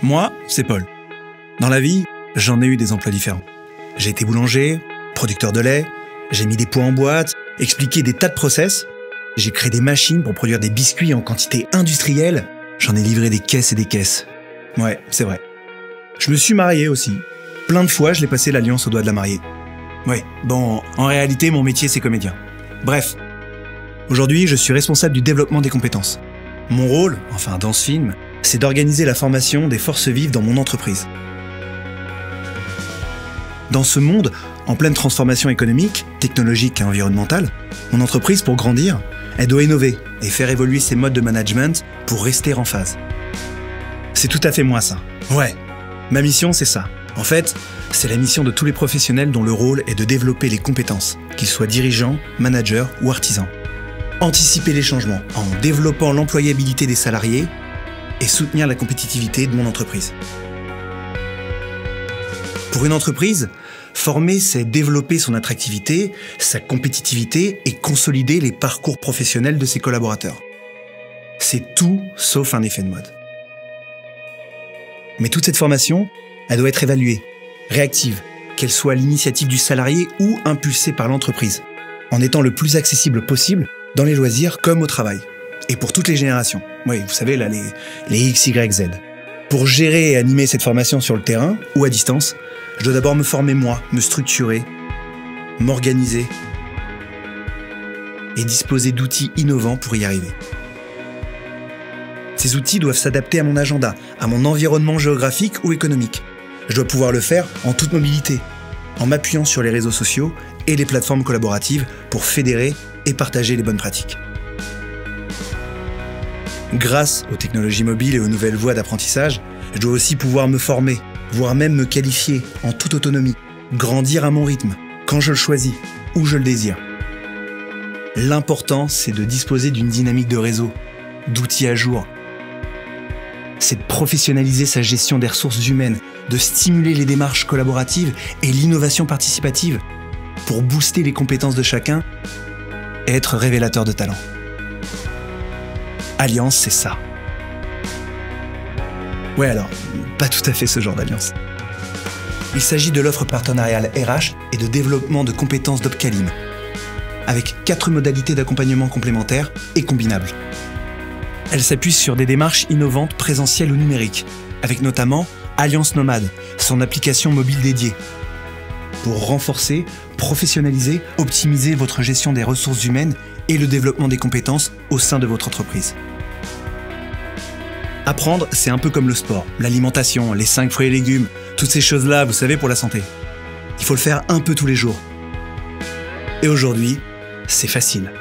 Moi, c'est Paul. Dans la vie, j'en ai eu des emplois différents. J'ai été boulanger, producteur de lait, j'ai mis des pois en boîte, expliqué des tas de process, j'ai créé des machines pour produire des biscuits en quantité industrielle, j'en ai livré des caisses et des caisses. Ouais, c'est vrai. Je me suis marié aussi. Plein de fois, je l'ai passé l'alliance au doigt de la mariée. Ouais, bon, en réalité, mon métier, c'est comédien. Bref. Aujourd'hui, je suis responsable du développement des compétences. Mon rôle, enfin dans ce film, c'est d'organiser la formation des forces vives dans mon entreprise. Dans ce monde, en pleine transformation économique, technologique et environnementale, mon entreprise, pour grandir, elle doit innover et faire évoluer ses modes de management pour rester en phase. C'est tout à fait moi ça. Ouais, ma mission c'est ça. En fait, c'est la mission de tous les professionnels dont le rôle est de développer les compétences, qu'ils soient dirigeants, managers ou artisans. Anticiper les changements en développant l'employabilité des salariés et soutenir la compétitivité de mon entreprise. Pour une entreprise, former, c'est développer son attractivité, sa compétitivité et consolider les parcours professionnels de ses collaborateurs. C'est tout sauf un effet de mode. Mais toute cette formation, elle doit être évaluée, réactive, qu'elle soit à l'initiative du salarié ou impulsée par l'entreprise, en étant le plus accessible possible dans les loisirs comme au travail. Et pour toutes les générations. Oui, vous savez, là, les X, Y, Z. Pour gérer et animer cette formation sur le terrain ou à distance, je dois d'abord me former moi, me structurer, m'organiser et disposer d'outils innovants pour y arriver. Ces outils doivent s'adapter à mon agenda, à mon environnement géographique ou économique. Je dois pouvoir le faire en toute mobilité, en m'appuyant sur les réseaux sociaux et les plateformes collaboratives pour fédérer et partager les bonnes pratiques. Grâce aux technologies mobiles et aux nouvelles voies d'apprentissage, je dois aussi pouvoir me former, voire même me qualifier en toute autonomie, grandir à mon rythme, quand je le choisis, où je le désire. L'important, c'est de disposer d'une dynamique de réseau, d'outils à jour. C'est de professionnaliser sa gestion des ressources humaines, de stimuler les démarches collaboratives et l'innovation participative pour booster les compétences de chacun et être révélateur de talent. Alliance, c'est ça. Ouais alors, pas tout à fait ce genre d'alliance. Il s'agit de l'offre partenariale RH et de développement de compétences d'Opcalim, avec 4 modalités d'accompagnement complémentaires et combinables. Elle s'appuie sur des démarches innovantes présentielles ou numériques, avec notamment Alliance Nomade, son application mobile dédiée, pour renforcer, professionnaliser, optimiser votre gestion des ressources humaines et le développement des compétences au sein de votre entreprise. Apprendre, c'est un peu comme le sport, l'alimentation, les 5 fruits et légumes, toutes ces choses-là, vous savez, pour la santé. Il faut le faire un peu tous les jours. Et aujourd'hui, c'est facile.